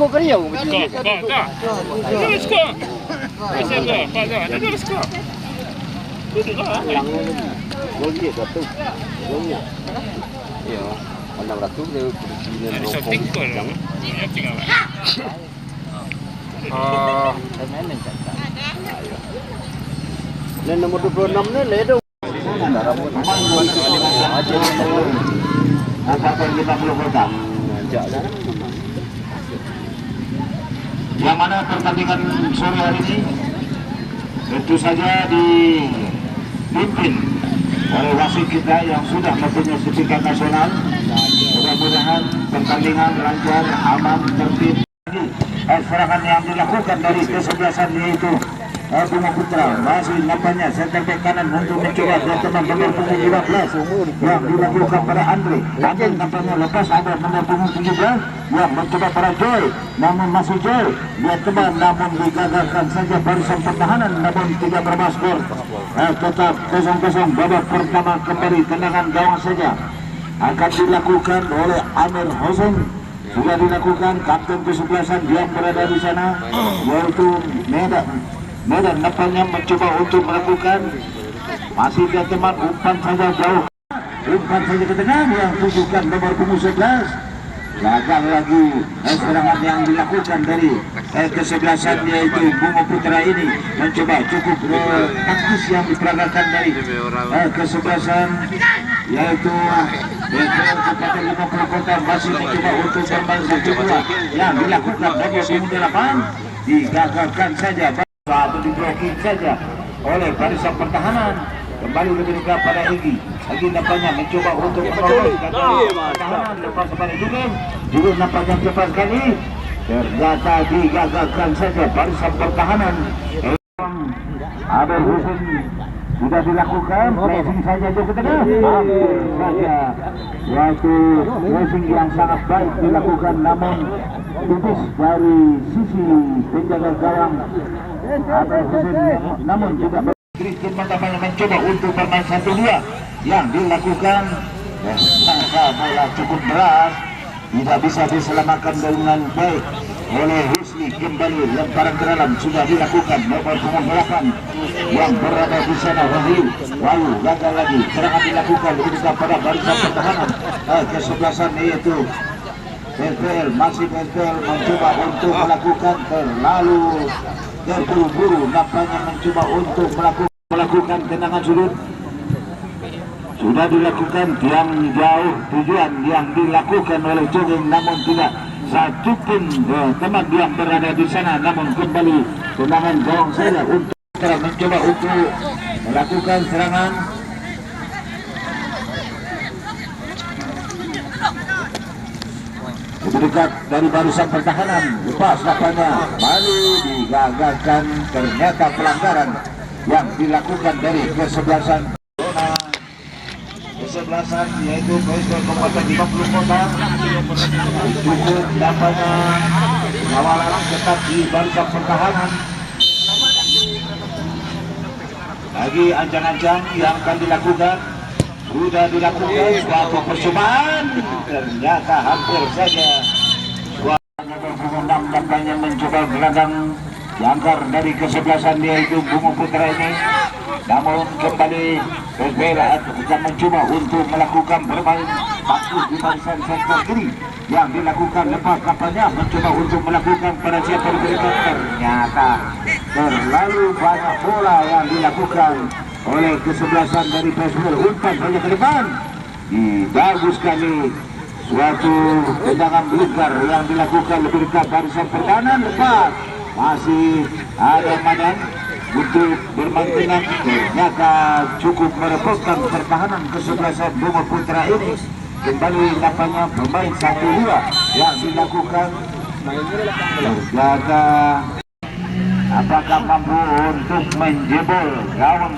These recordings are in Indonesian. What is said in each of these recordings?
skor kan ya? Skor. Masih ada, Pak Zah. Ada skor. Duduklah. Gol dia satu. Golnya. Ya, 600 dia Ada something gol. Ya tinggal. Dan nomor 26 ni ledo. Yang mana pertandingan sore hari ini tentu saja dipimpin oleh wasit kita yang sudah mempunyai sertifikat nasional. Mudah-mudahan pertandingan lancar, aman, tertib. Serangan yang dilakukan dari kesebelasan yaitu Bunga Putra masih nampaknya center back kanan untuk mencoba teman nomor punggung 12 yang dilakukan pada Andre. Andre nampaknya lepas ada nomor punggung 17 yang mencoba pada Joy, namun masih Joy dia teman namun digagalkan saja barisan pertahanan namun tidak bermaskor. Tetap 0-0 babak pertama kembali tendangan gawang saja akan dilakukan oleh Amir Hussein. Sudah dilakukan kapten kesebelasan yang berada di sana yaitu Medan nampaknya mencoba untuk melakukan masih dia teman umpan saja jauh, umpan saja ke tengah yang tujukan nomor punggung 11. Gagal lagi serangan yang dilakukan dari kesebelasan yaitu Bunga Putra ini mencoba cukup taktis yang diperagakan dari kesebelasan yaitu Kabupaten 50 Kota masih mencoba untuk bermain kedua yang dilakukan nomor punggung 8 digagalkan saja atau diblokir saja oleh barisan pertahanan. Kembali diberikan pada Egi. Egi nampaknya mencoba untuk meloloskan pertahanan lepas pada juga nampaknya cepat sekali. Ternyata digagalkan saja barisan pertahanan. Abel Hussein sudah dilakukan pressing saja ke tengah. Hampir saja waktu pressing yang sangat baik dilakukan namun tipis dari sisi penjaga gawang Abel Hussein namun tidak Christian Mantabanya mencoba untuk bermain 1-2 yang dilakukan bola cukup beras tidak bisa diselamatkan dengan baik oleh Husni. Kembali lemparan ke dalam sudah dilakukan nomor punggung 8 yang berada di sana Wahyu gagal lagi serangan dilakukan ketika pada barisan pertahanan kesebelasan yaitu PSPL masih PSPL mencoba untuk melakukan terlalu terburu-buru nampaknya mencoba untuk melakukan tendangan sudut. Sudah dilakukan tiang jauh tujuan yang dilakukan oleh Jogeng namun tidak satu pun teman yang berada di sana namun kembali tendangan gawang saja untuk mencoba untuk melakukan serangan. Dekat dari barisan pertahanan lepas nampaknya baru digagalkan ternyata pelanggaran yang dilakukan dari kesebelasan yaitu PSPL Kabupaten 50 Kota cukup nampaknya awal-awal tetap di barisan pertahanan lagi ancang-ancang yang akan dilakukan. Sudah dilakukan suatu percobaan ternyata hampir saja nomor 6 nampaknya mencoba gelandang jangkar dari kesebelasan yaitu Bunga Putra ini namun kembali berbeda akan mencoba untuk melakukan bermain bagus di barisan sektor kiri yang dilakukan lepas kampanye mencoba untuk melakukan pada siapa diberikan ternyata terlalu banyak bola yang dilakukan oleh kesebelasan dari PSPL. Umpan saja ke depan bagus sekali suatu tendangan belukar yang dilakukan lebih dekat barisan pertahanan lepas masih ada Madan untuk bermain tenang ternyata cukup merepotkan pertahanan kesebelasan Bunga Putra ini. Kembali nampaknya bermain 1-2 yang dilakukan ternyata apakah mampu untuk menjebol gawang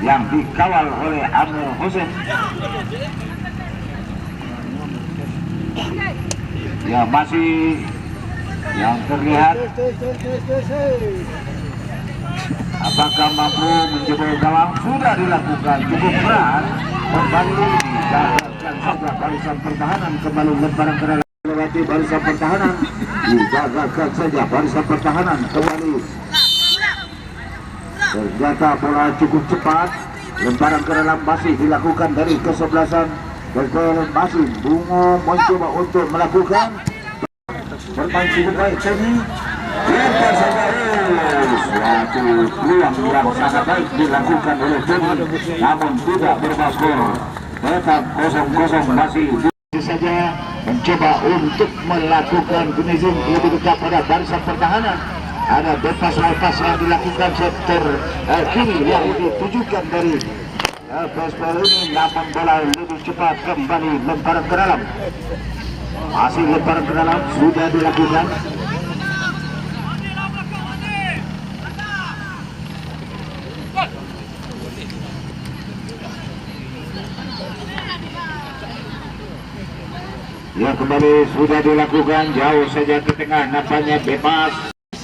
yang dikawal oleh Amir Hussein. Ya masih yang terlihat apakah mampu menjebol gawang sudah dilakukan cukup berat kembali digagalkan saja barisan pertahanan kembali lemparan ke dalam melewati barisan pertahanan, digagalkan saja barisan pertahanan kembali. Ternyata bola cukup cepat, lemparan ke dalam masih dilakukan dari kesebelasan masih Bungo mencoba untuk melakukan bermain cukup baik Tony. Lempar saja suatu peluang yang sangat baik dilakukan oleh Tony, namun tidak bermaskor. Tetap 0-0 masih saja mencoba untuk melakukan finishing lebih dekat pada barisan pertahanan. Ada lepas yang dilakukan sektor kiri yang ditujukan dari baseball ini, namun bola lebih cepat kembali lemparan ke dalam. Masih lemparan ke dalam sudah dilakukan. Yang kembali sudah dilakukan jauh saja ke tengah, nampaknya bebas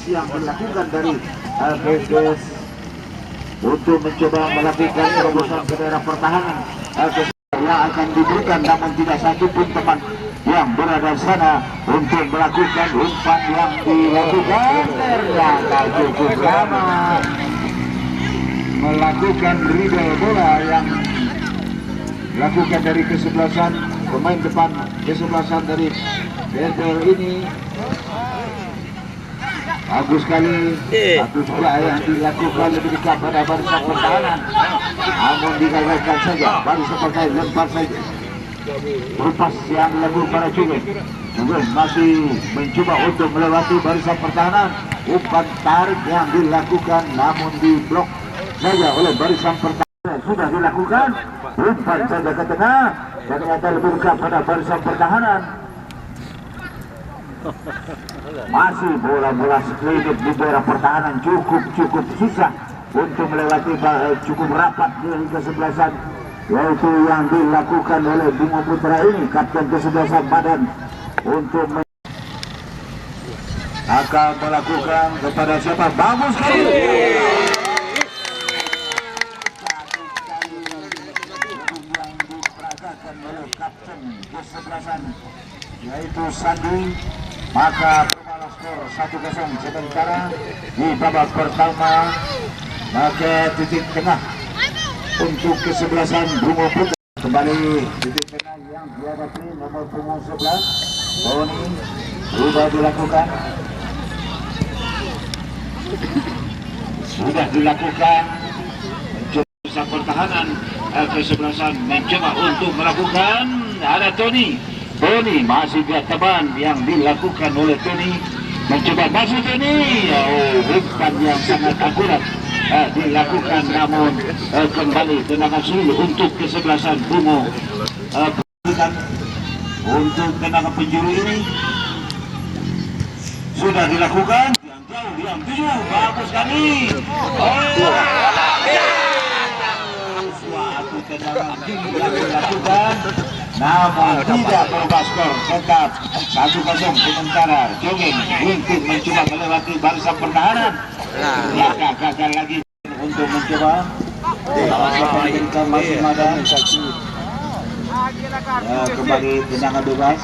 yang dilakukan dari Alves untuk mencoba melakukan terobosan ke daerah pertahanan. Yang akan diberikan, namun tidak satu pun teman yang berada di sana untuk melakukan umpan yang dilakukan. Ternyata cukup lama melakukan dribble bola yang dilakukan dari kesebelasan pemain depan kesebelasan dari BSL ini. Bagus sekali, satu juga yang dilakukan lebih dekat pada barisan pertahanan, namun digagalkan saja. Barisan pertahanan lempar saja lepas yang dilakukan para Cugeng. Cugeng masih mencoba untuk melewati barisan pertahanan. Umpan tarik yang dilakukan namun diblok saja oleh barisan pertahanan. Sudah dilakukan umpan saja ke tengah, ternyata lebih dekat pada barisan pertahanan. Masih bola-bola sekeliling di daerah pertahanan cukup susah untuk melewati, cukup rapat di kesebelasan, yaitu yang dilakukan oleh Bungo Putra ini, kapten kesebelasan badan, untuk akan melakukan kepada siapa? Bagus sekali. Yang diperagakan oleh kapten kesebelasan yaitu Sandi. Maka bermalah skor 1-0 sementara di babak pertama. Maka titik tengah untuk kesebelasan Bungo Putra. Kembali titik tengah yang dihadapi nomor punggung 11 Tony sudah dilakukan. Mencoba pertahanan kesebelasan mencoba untuk melakukan. Ada Tony masih dia teman yang dilakukan oleh Tony, mencoba masuk Tony. Umpan yang sangat akurat dilakukan, namun kembali tendangan sulit untuk kesebelasan Bungo. Untuk tendangan penjuru ini sudah dilakukan yang jauh, yang tujuh, bagus sekali. Suatu tendangan tinggi yang dilakukan, namun tidak berubah skor, tetap 1-0 sementara. Cugeng untuk mencoba melewati barisan pertahanan. Gagal lagi untuk mencoba memberikan masih Madan. Kembali tendangan bebas.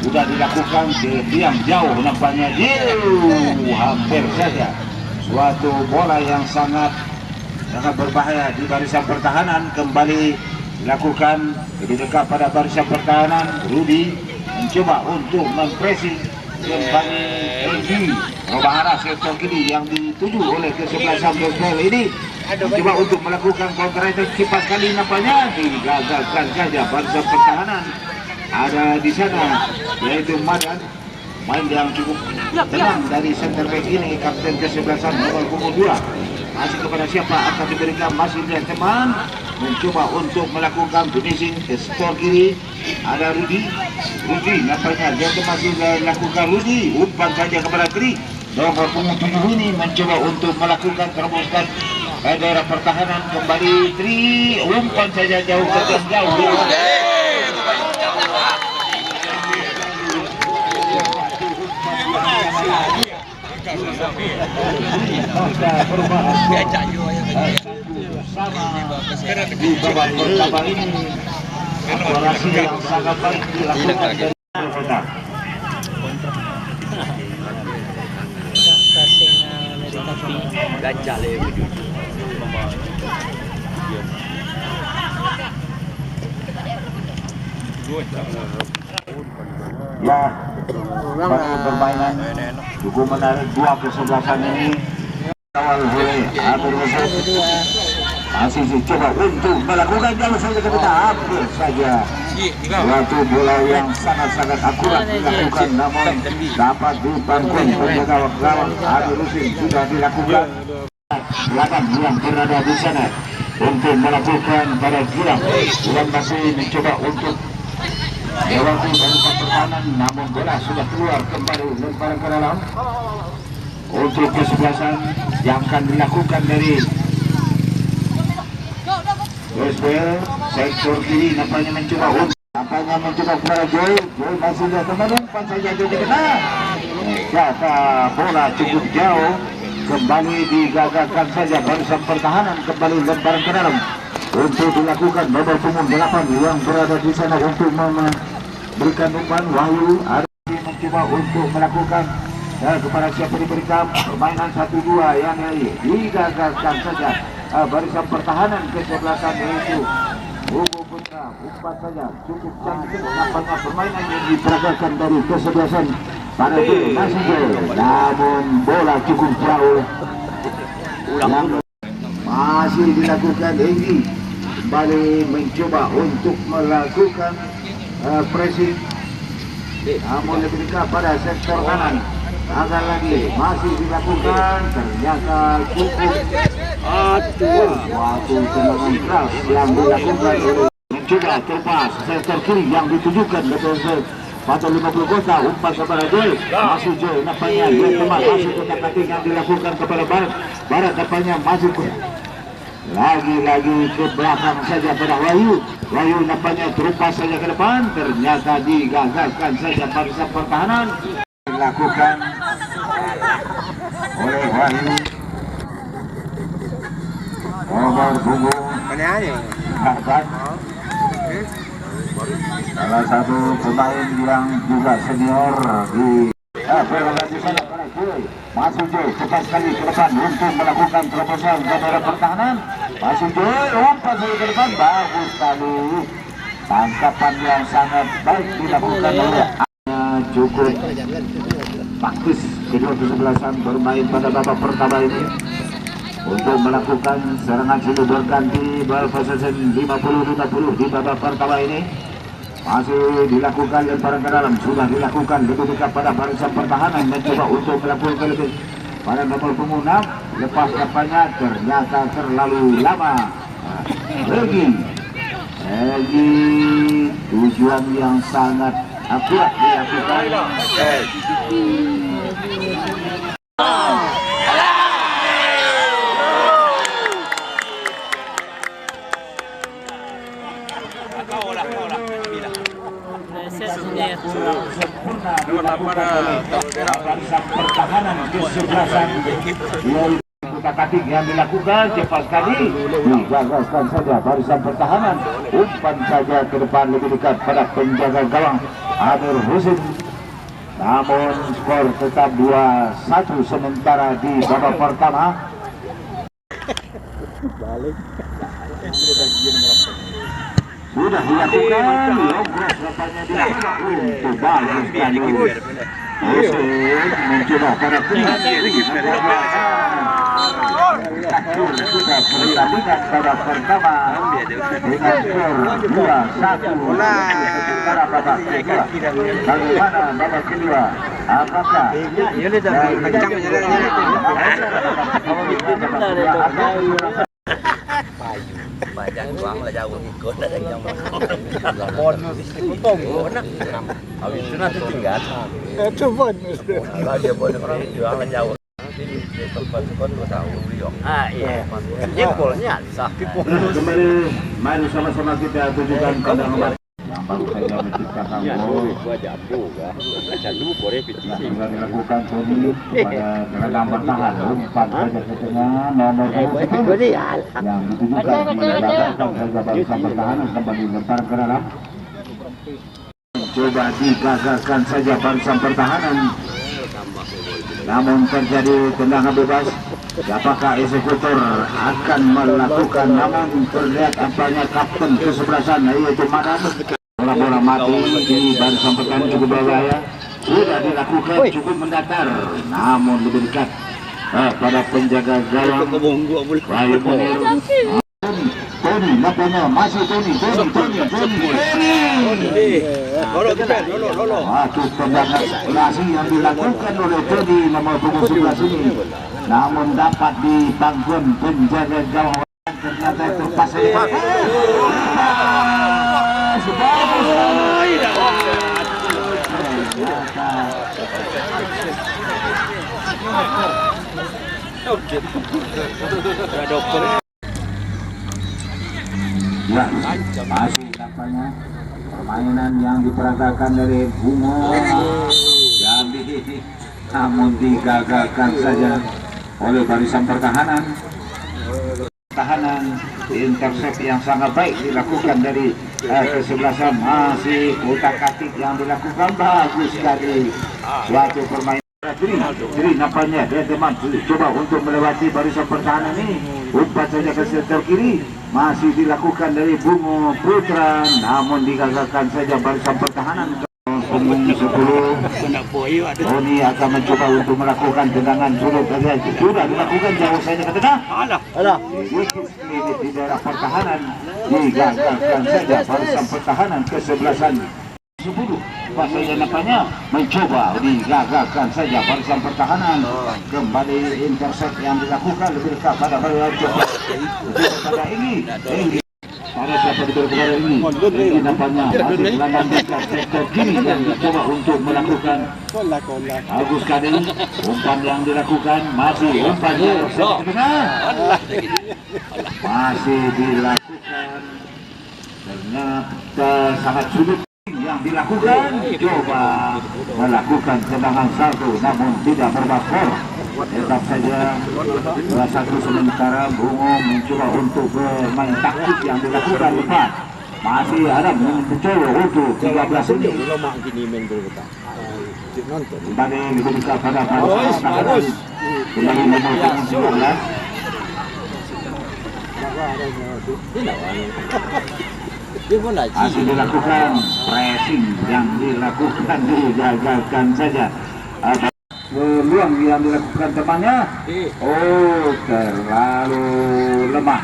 Sudah dilakukan diam jauh, nampaknya hampir saja suatu bola yang sangat berbahaya di barisan pertahanan. Kembali dilakukan lebih dekat pada barisan pertahanan. Rudy mencoba untuk mempressing kembali Rudy Robahara sektor kiri yang dituju oleh kesebelasan Bosbel ini, mencoba untuk melakukan counter attack. Kipas kali nampaknya digagalkan saja barisan pertahanan. Ada di sana yaitu Madan, main yang cukup tenang dari center back ini, kapten kesebelasan nomor punggung 2. Masih kepada siapa akan diberikan, masih dia teman mencoba untuk melakukan finishing ke sektor kiri. Ada Rudy nampaknya dia masih melakukan Rudy, umpan saja kepada kiri. Nomor punggung 7 ini mencoba untuk melakukan terobosan daerah pertahanan. Kembali Tri, umpan saja jauh ke jauh. sama di babak pertama ini. Operasi yang sangat baik dilakukan dari kota. Ya, permainan cukup menarik, dua kesebelasan ini awal oleh Abdul Razak. Masih coba untuk melakukan jalan saja ke kita, hampir saja suatu bola yang sangat-sangat akurat dilakukan, namun dapat dipanggil penjaga gawang Abdul Razak. Sudah dilakukan 8 yang berada di sana untuk melakukan pada Gilang. Gilang masih mencoba untuk melewati barisan pertahanan, namun bola sudah keluar kembali lemparan ke dalam untuk kesebelasan yang akan dilakukan dari Westwell. Sektor kiri nampaknya mencoba kepada Joy masih dia kembali umpan saja Joy kena jaka bola cukup jauh, kembali digagalkan saja barisan pertahanan, kembali lemparan ke dalam untuk dilakukan nomor punggung 8 yang berada di sana untuk memberikan umpan. Wahyu ada mencoba untuk melakukan kepada siapa diberikan permainan 1-2 yang digagalkan saja barisan pertahanan kesebelasan, yaitu Hugo Putra. Umpan saja cukup cantik nampaknya permainan yang diperagakan dari kesebelasan pada masih jauh, namun bola cukup jauh yang masih dilakukan. Egy kembali mencoba untuk melakukan pressing, namun lebih dekat pada sektor kanan. Gagal lagi, masih dilakukan, ternyata cukup waktu tendangan keras yang dilakukan oleh mencoba terpas sektor kiri yang ditujukan ke pada 50 kota. Umpan kepada Joy, masih Joy nampaknya dia teman, masih kotak kating yang dilakukan kepada Barat nampaknya masih lagi-lagi ke belakang saja pada Wahyu nampaknya terumpas saja ke depan, ternyata digagalkan saja barisan pertahanan dilakukan oleh Wahyu. Nomor punggung 8, salah satu pemain yang juga senior di berada di sana. Masuk Joy cepat sekali ke depan untuk melakukan terobosan kepada pertahanan. Masuk Joy, umpan saja ke depan, bagus sekali, tangkapan yang sangat baik dilakukan oleh cukup taktis kedua kesebelasan bermain pada babak pertama ini untuk melakukan serangan silih berganti berpossession 50-50 di babak pertama ini. Masih dilakukan lemparan ke dalam, sudah dilakukan lebih dekat pada barisan pertahanan, mencoba untuk melakukan lebih pada nomor punggung 6, lepas nampaknya ternyata terlalu lama. Egy tujuan yang sangat akurat dilakukan. Barisan pertahanan kesebelasan kating yang dilakukan cepat sekali, digagalkan saja barisan pertahanan. Umpan saja ke depan lebih dekat pada penjaga gawang Amir Husin, namun skor tetap 2-1 sementara di babak pertama. Sudah dilakukan, logros nampaknya dilakukan untuk bagus sekali. Husin mencoba pada sudah pertandingan babak pertama dengan skor 2-1 sementara babak kedua. Bagaimana babak kedua? Apakah Jangan buang lah jauh ikut dari yang lapor potong mana habis itu nanti tinggal coba kalau dia boleh orang jual lah jauh tempat kon tahu beliau iya jempolnya sah kembali mari sama-sama kita tunjukkan pada nomor yang baru saja menciptakan gol. Sudah dilakukan Tony pada gelandang bertahan, umpan saja ke tengah, nomor 10 yang ditujukan di belakang saja barisan pertahanan, kembali lempar ke dalam. Coba digagalkan saja barisan pertahanan, namun terjadi tendangan bebas. Apakah eksekutor akan melakukan, namun terlihat apanya kapten kesebelasan yaitu Madam. Bola mati di barisan pertahanan cukup berbahaya, sudah dilakukan cukup mendatar, namun lebih dekat pada penjaga gawang Bayu Munir. Tony, nampaknya masih Tony. Waktu tendangan lasi yang dilakukan oleh Tony nomor punggung 11 ini, namun dapat dibangun penjaga gawang, ternyata terlepas. Ya, masih nampaknya permainan yang diperagakan dari Bungo Jambi, namun digagalkan saja oleh barisan pertahanan. Intercept yang sangat baik dilakukan dari kesebelasan, masih utak-atik yang dilakukan bagus sekali. Suatu permainan Diri nampaknya dia teman coba untuk melewati barisan pertahanan ini, umpan saja ke sektor kiri, masih dilakukan dari Bungo Putra, namun digagalkan saja barisan pertahanan. Punggung 10 Tony akan mencoba untuk melakukan tendangan sudah dilakukan jauh saja ke tengah. Di daerah pertahanan digagalkan saja barisan pertahanan kesebelasan 10. Pasanya nampaknya mencoba digagalkan saja barisan pertahanan, kembali intercept yang dilakukan lebih dekat pada pada ini pada siapa di perkara ini nampaknya masih gelandang dekat sektor kiri yang dicoba untuk melakukan Agus Kading. Umpan yang dilakukan masih umpannya masih dilakukan, ternyata sangat sulit yang dilakukan, coba melakukan tendangan salto namun tidak bermaskor. Tetap saja 2-1 sementara. Bungo mencoba untuk bermain taktik yang dilakukan lepas, masih ada mencoba untuk 13 ini kembali dibuka pada pertahanan, kembali nomor 19 masih dilakukan pressing yang dilakukan, digagalkan saja. Peluang yang dilakukan temannya, terlalu lemah.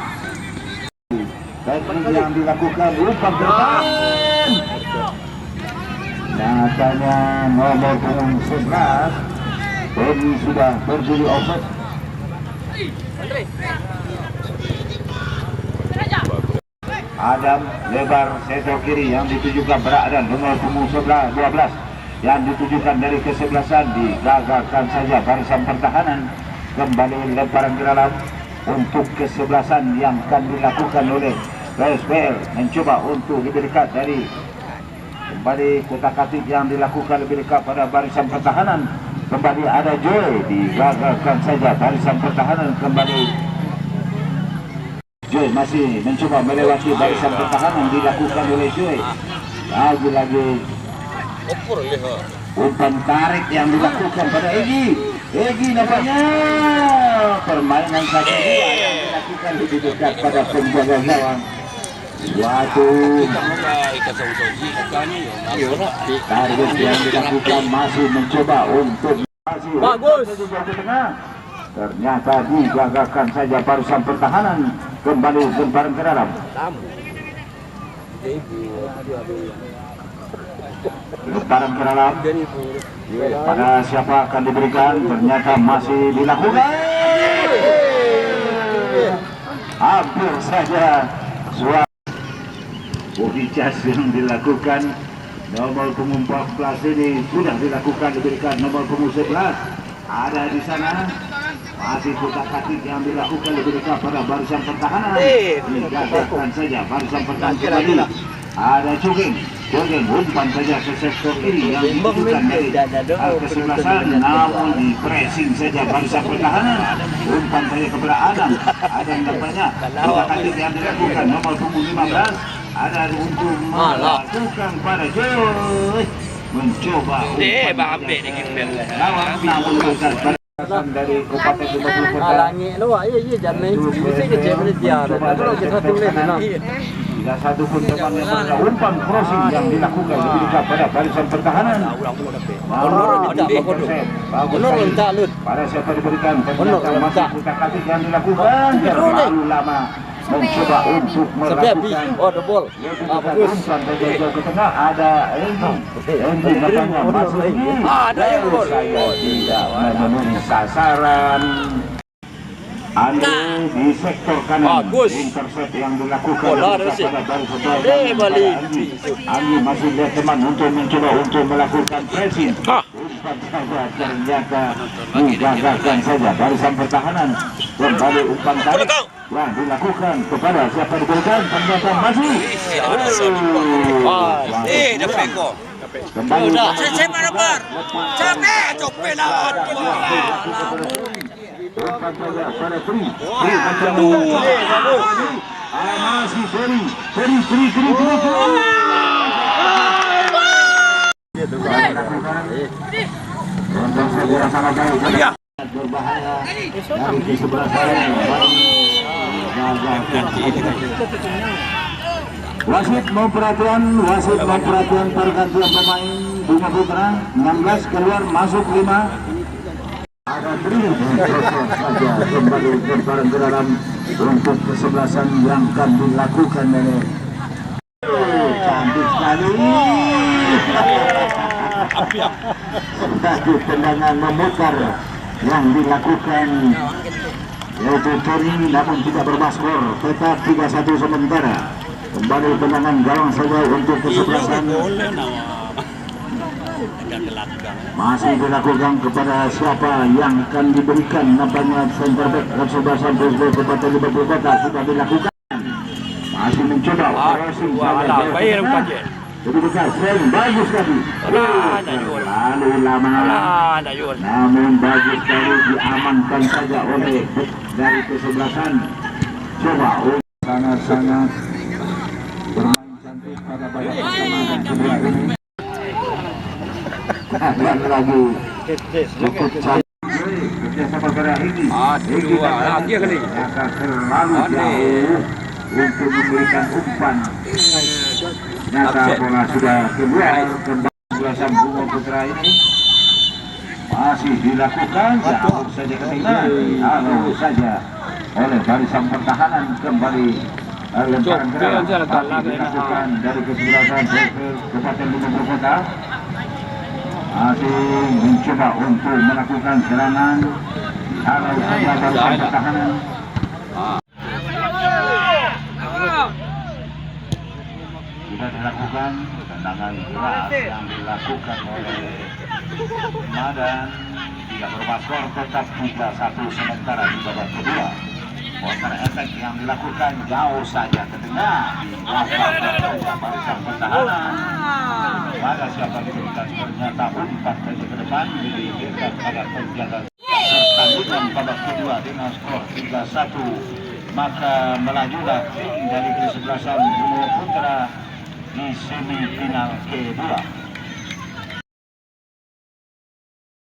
Dan yang dilakukan umpan bertahan, nyatanya nomor punggung 11 Tony sudah berdiri offside. Adam lebar sektor kiri yang ditujukan berada nomor punggung 12 yang ditujukan dari kesebelasan, digagalkan saja barisan pertahanan, kembali lemparan ke dalam untuk kesebelasan yang akan dilakukan oleh PSPL, mencoba untuk lebih dekat dari kembali kotak-katik yang dilakukan lebih dekat pada barisan pertahanan, kembali ada Joy, digagalkan saja barisan pertahanan, kembali Joy masih mencoba melewati barisan pertahanan, dilakukan oleh Joy, lagi-lagi umpan tarik yang dilakukan pada Egi nampaknya permainan satu dua yang dilakukan lebih dekat pada penjaga gawang. Suatu target yang dilakukan, masih mencoba untuk bagus, ternyata digagalkan saja barisan pertahanan, kembali lemparan ke dalam. Lemparan ke dalam pada siapa akan diberikan, ternyata masih dilakukan, hampir saja suara body charge yang dilakukan nomor punggung 14 ini sudah dilakukan, diberikan nomor punggung 11 ada di sana, masih kotak-katik yang dilakukan lebih dekat pada barisan pertahanan, digagalkan saja barisan pertahanan kembali, ada Cuging Dengan umpan saja ke sektor kiri yang dibutuhkan dari kesebelasan, namun di pressing saja bangsa pertahanan. Umpan saja kepada Adam nampaknya dua kali yang dilakukan nomor punggung 15 ada untuk melakukan pada Joy mencoba namun gagal dari Kabupaten Lumajang Kota. Langit lu, iya jangan bisa kecil dia. Kalau kita tulis tidak satu pun teman yang pernah umpan crossing yang dilakukan lebih dekat pada barisan pertahanan. Benar minta lut. Pada siapa diberikan ternyata masih buka kaki yang dilakukan terlalu lama mencoba untuk melakukan bol. Bagus. Umpan jauh ke tengah ada Andy katanya masuk ini. Ada yang bol. Saya tidak memenuhi sasaran. Andi di sektor kanan. Bagus. Intercept yang dilakukan Bola pada balik. Balik. Andi masih lihat teman untuk mencoba untuk melakukan pressing. Umpan saja ternyata menggagalkan saja barisan pertahanan. Kembali umpan tarik yang dilakukan kepada siapa diberikan ternyata masih. Dapat kok. Kembali. Saya mana capek copet lawan. Umpan saja pada Tri. Masih Tri. Untuk segera sangat baik. Berbahaya dari di sebelah saya. Wasit mau perhatian pergantian pemain Bunga Putra 16 keluar masuk 5. Ada Tri saja kembali berbareng ke dalam untuk kesebelasan yang akan dilakukan oleh cantik sekali. Satu tendangan memutar yang dilakukan yaitu Tony namun tidak bermaskor, tetap 3-1 sementara. Kembali tendangan gawang saja untuk kesebelasan. Masih dilakukan kepada siapa yang akan diberikan nampaknya center back kesebelasan Persebaya Kabupaten Lumajang Kota sudah dilakukan. Masih mencoba crossing saja. Jadi dekat, sering bagus tadi. Lalu lama. Namun bagus sekali diamankan saja oleh dari kesebelasan. Coba sangat-sangat bermain cantik pada babak pertama dan kedua ini. Dan lagi cukup cantik kerjasama gerak ini. Lagi kali. Akan terlalu jauh untuk memberikan umpan. Nyata bola sudah keluar kembali belasan Bunga Putra ini masih dilakukan jauh saja ke tengah jauh saja oleh barisan pertahanan kembali lemparan gerak masih dilakukan dari kesebelasan Kabupaten Lumajang Kota masih mencoba untuk melakukan serangan jauh saja barisan pertahanan. Sudah dilakukan tendangan keras yang dilakukan oleh Madan tidak bermaskor tetap 3-1 sementara di babak kedua. Counter attack yang dilakukan jauh saja ke tengah di belakang barisan pertahanan. Pada siapa diberikan ternyata umpan saja ke depan diberikan pada penjaga pertandingan babak kedua dengan skor 3-1. Maka melajulah tim dari kesebelasan Bunga Putra di semifinal kedua.